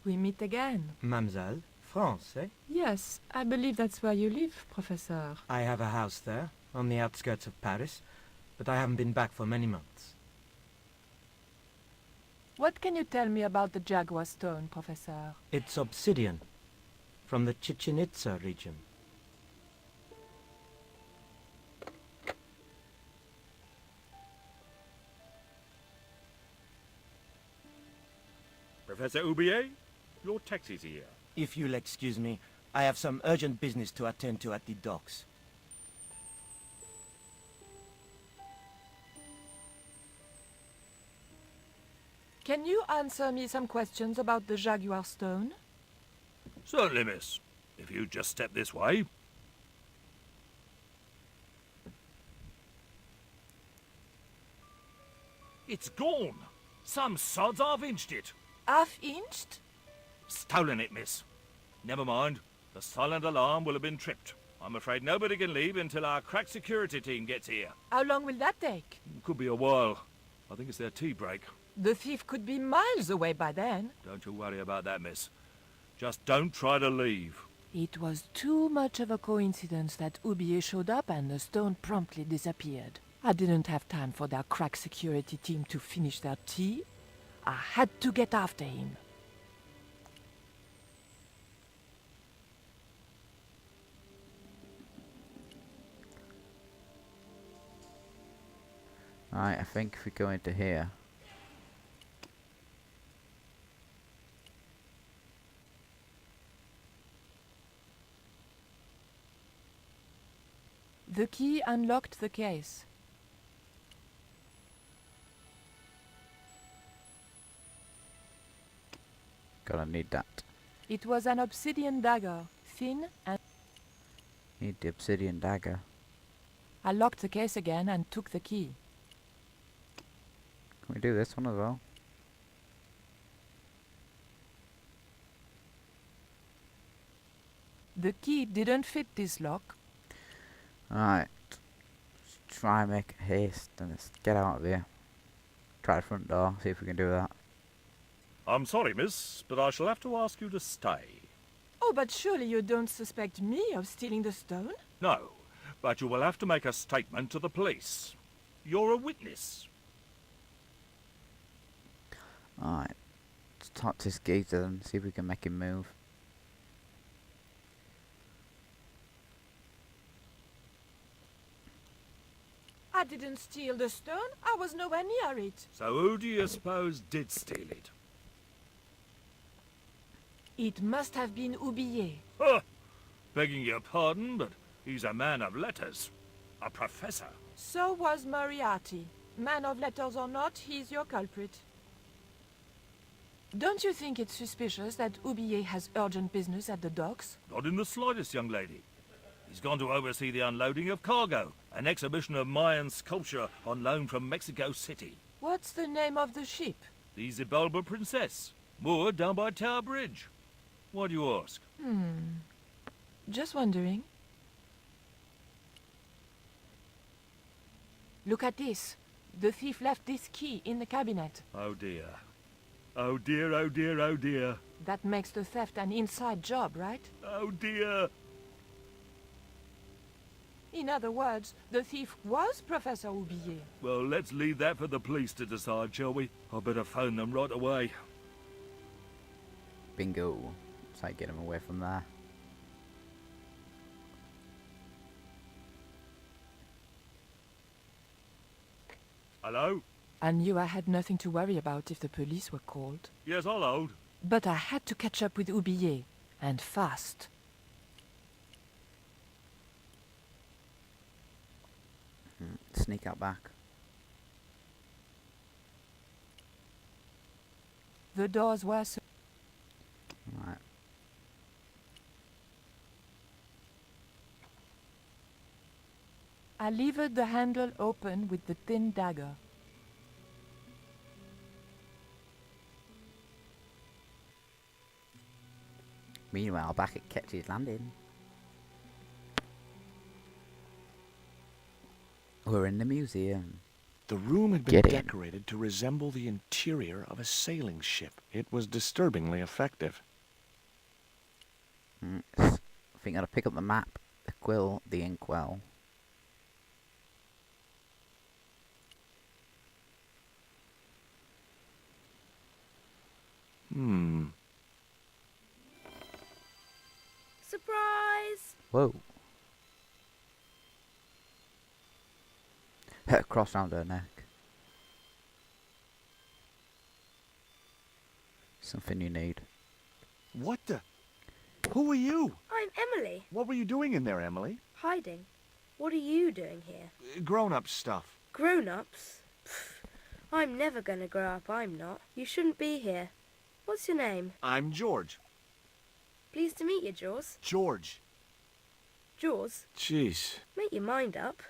We meet again. Mademoiselle, France, eh? Yes, I believe that's where you live, Professor. I have a house there, on the outskirts of Paris, but I haven't been back for many months. What can you tell me about the jaguar stone, Professor? It's obsidian, from the Chichen Itza region. Professor Oubier, your taxi's here. If you'll excuse me, I have some urgent business to attend to at the docks. Can you answer me some questions about the jaguar stone? Certainly, miss. If you just step this way. It's gone. Some sods half-inched it. Half-inched? Stolen it, miss. Never mind. The silent alarm will have been tripped. I'm afraid nobody can leave until our crack security team gets here. How long will that take? Could be a while. I think it's their tea break. The thief could be miles away by then. Don't you worry about that, miss. Just don't try to leave. It was too much of a coincidence that Oubier showed up and the stone promptly disappeared. I didn't have time for their crack security team to finish their tea. I had to get after him. Right, I think if we go into here. The key unlocked the case. Gonna need that. It was an obsidian dagger, thin and... Need the obsidian dagger. I locked the case again and took the key. Can we do this one as well? The key didn't fit this lock. Alright. Let's try and make haste and let's get out of here. Try the front door, see if we can do that. I'm sorry, miss, but I shall have to ask you to stay. Oh, but surely you don't suspect me of stealing the stone? No, but you will have to make a statement to the police. You're a witness. Alright. Let's talk to this geezer and see if we can make him move. I didn't steal the stone. I was nowhere near it. So who do you suppose did steal it? It must have been Oubier. Huh! Begging your pardon, but he's a man of letters. A professor. So was Moriarty. Man of letters or not, he's your culprit. Don't you think it's suspicious that Oubier has urgent business at the docks? Not in the slightest, young lady. He's gone to oversee the unloading of cargo, an exhibition of Mayan sculpture on loan from Mexico City. What's the name of the ship? The Xibalba Princess, moored down by Tower Bridge. Why do you ask? Just wondering. Look at this. The thief left this key in the cabinet. Oh dear. Oh dear, oh dear, oh dear. That makes the theft an inside job, right? Oh dear. In other words, the thief was Professor Oubier. Well, let's leave that for the police to decide, shall we? I better phone them right away. Bingo. Let's like get him away from there. Hello? I knew I had nothing to worry about if the police were called. Yes, I'll hold. But I had to catch up with Oubier, and fast. Sneak out back. The doors were so... Right. I levered the handle open with the thin dagger. Meanwhile, back at Ketchy's Landing. We're in the museum. The room had been Get in. decorated to resemble the interior of a sailing ship. It was disturbingly effective. I think I gotta pick up the map, the quill, the inkwell. Surprise! Whoa. Cross round her neck. Something you need. What the? Who are you? I'm Emily. What were you doing in there, Emily? Hiding. What are you doing here? Grown-up stuff. Grown-ups? Pfft, I'm never gonna grow up, I'm not. You shouldn't be here. What's your name? I'm George. Pleased to meet you, Jaws. George. Jaws, Jeez. make your mind up.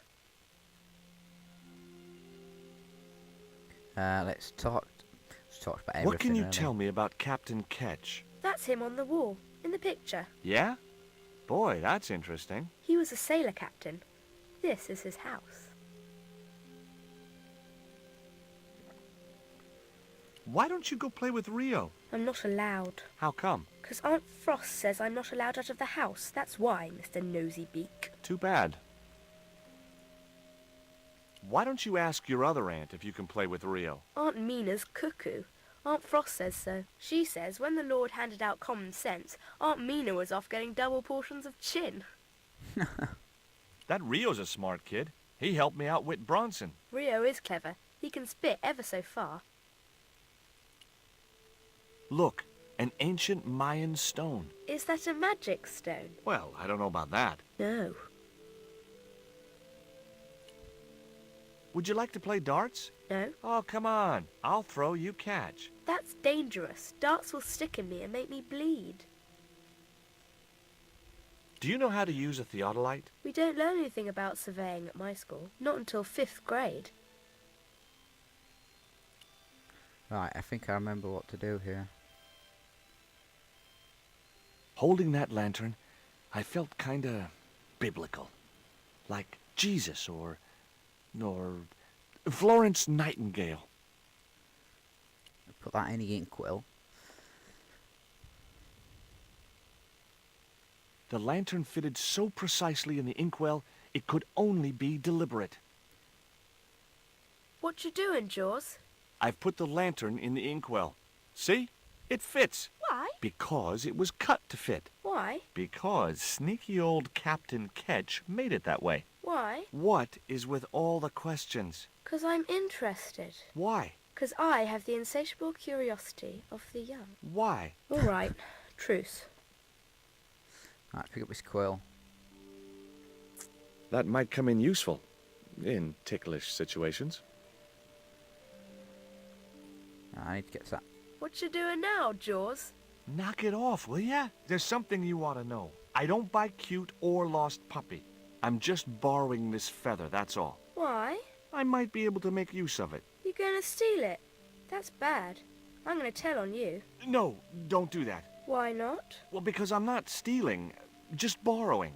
Let's talk about everything. What can you really. tell me about Captain Ketch? That's him on the wall, in the picture. Yeah? Boy, that's interesting. He was a sailor captain. This is his house. Why don't you go play with Rio? I'm not allowed. How come? 'Cause Aunt Frost says I'm not allowed out of the house. That's why, Mr. Nosy Beak. Too bad. Why don't you ask your other aunt if you can play with Rio? Aunt Mina's cuckoo. Aunt Frost says so. She says when the Lord handed out common sense, Aunt Mina was off getting double portions of chin. That Rio's a smart kid. He helped me outwit Bronson. Rio is clever. He can spit ever so far. Look, an ancient Mayan stone. Is that a magic stone? Well, I don't know about that. No. Would you like to play darts? No? Oh, come on. I'll throw, you catch. That's dangerous. Darts will stick in me and make me bleed. Do you know how to use a theodolite? We don't learn anything about surveying at my school. Not until 5th grade. Right, I think I remember what to do here. Holding that lantern, I felt kinda biblical. Like Jesus or Florence Nightingale. Put that in the inkwell. The lantern fitted so precisely in the inkwell, it could only be deliberate. What you doing, Jaws? I've put the lantern in the inkwell. See? It fits. Why? Because it was cut to fit. Why? Because sneaky old Captain Ketch made it that way. Why? What is with all the questions? 'Cause I'm interested. Why? 'Cause I have the insatiable curiosity of the young. Why? All right. Truce. Right, pick up this quill. That might come in useful in ticklish situations. I need to get that. What you doing now, Jaws? Knock it off, will ya? There's something you ought to know. I don't buy cute or lost puppy. I'm just borrowing this feather, that's all. Why? I might be able to make use of it. You gonna steal it? That's bad. I'm gonna tell on you. No, don't do that. Why not? Well, because I'm not stealing, just borrowing.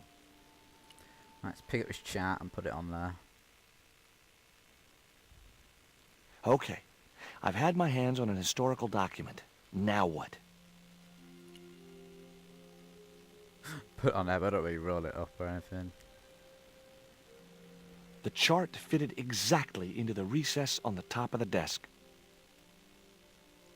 Right, let's pick up this chart and put it on there. Okay, I've had my hands on an historical document. Now what? Put it on there, but I don't really roll it up or anything. The chart fitted exactly into the recess on the top of the desk.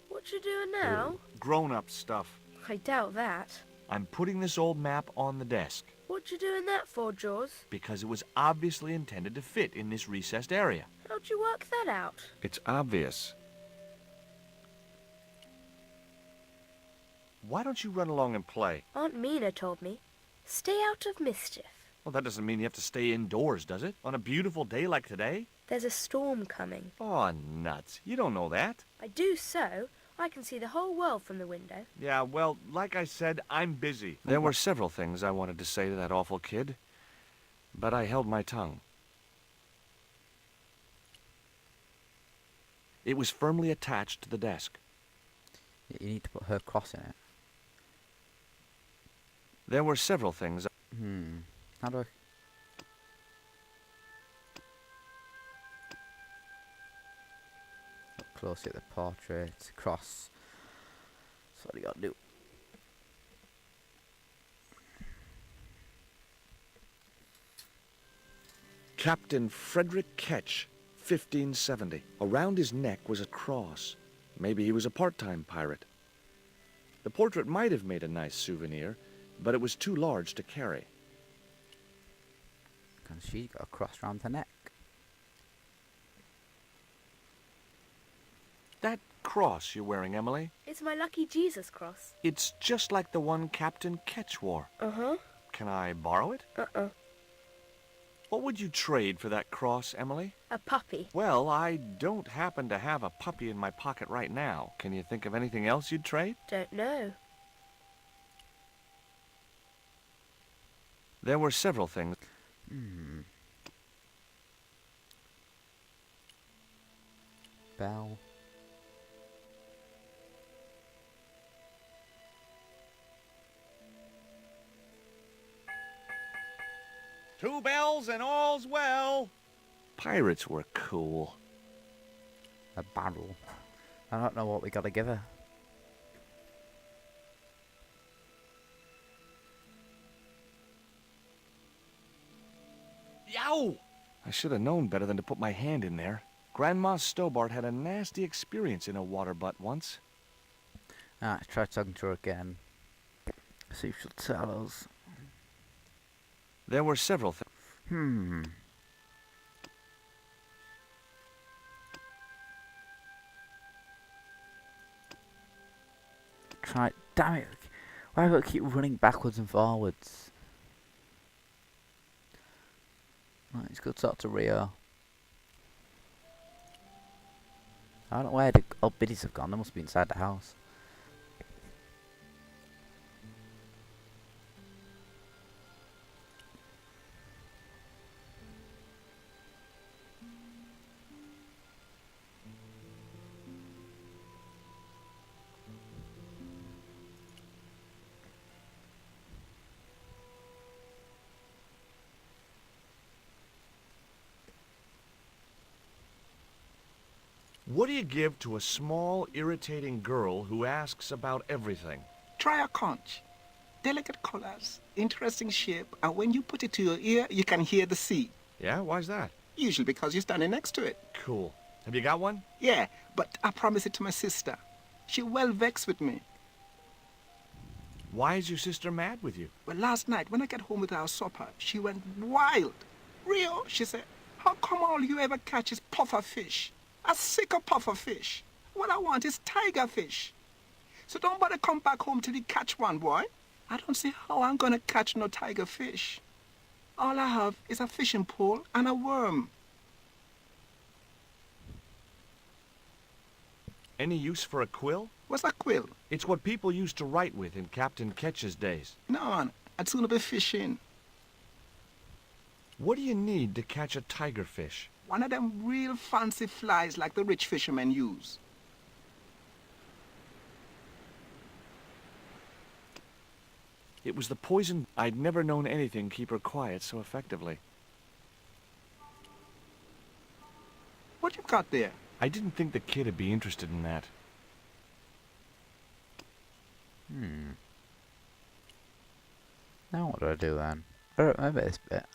What you doing now? Grown-up stuff. I doubt that. I'm putting this old map on the desk What you doing that for, Jaws? because it was obviously intended to fit in this recessed area. How'd you work that out? It's obvious. Why don't you run along and play? Aunt Mina told me. Stay out of mischief. Well, that doesn't mean you have to stay indoors, does it? On a beautiful day like today? There's a storm coming. Oh, nuts. You don't know that. I do so. I can see the whole world from the window. Yeah, well, like I said, I'm busy. There were several things I wanted to say to that awful kid, but I held my tongue. It was firmly attached to the desk. You need to put her cross in it. There were several things. How do I... closely at the portrait. Cross. That's what you gotta do. Captain Frederick Ketch, 1570. Around his neck was a cross. Maybe he was a part-time pirate. The portrait might have made a nice souvenir, but it was too large to carry. And she's got a cross round her neck. That cross you're wearing, Emily, It's my lucky Jesus cross. it's just like the one Captain Ketch wore. Uh-huh. Can I borrow it? Uh-uh. What would you trade for that cross, Emily? A puppy. Well, I don't happen to have a puppy in my pocket right now. Can you think of anything else you'd trade? Don't know. There were several things. Bell. Two bells and all's well. Pirates were cool. A barrel. I don't know what we gotta give her. Yow! I should have known better than to put my hand in there. Grandma Stobbart had a nasty experience in a water butt once. Alright, try talking to her again. See if she'll tell us. There were several things. Try. Damn it! Why have I got to keep running backwards and forwards? Right, let's go talk to Rio. I don't know where the old biddies have gone. They must be inside the house. What do you give to a small, irritating girl who asks about everything? Try a conch. Delicate colors, interesting shape, and when you put it to your ear, you can hear the sea. Yeah, why's that? Usually because you're standing next to it. Cool. Have you got one? Yeah, but I promised it to my sister. She well vexed with me. Why is your sister mad with you? Well, last night, when I got home with our supper, she went wild. Rio, she said, how come all you ever catch is puffer fish? A sicker puffer fish. What I want is tiger fish. So don't bother come back home till you catch one, boy. I don't see how I'm gonna catch no tiger fish. All I have is a fishing pole and a worm. Any use for a quill? What's a quill? It's what people used to write with in Captain Ketch's days. No, I'd sooner be fishing. What do you need to catch a tiger fish? One of them real fancy flies like the rich fishermen use. It was the poison. I'd never known anything keep her quiet so effectively. What you got there? I didn't think the kid would be interested in that. Now what do I do then? I don't remember this bit.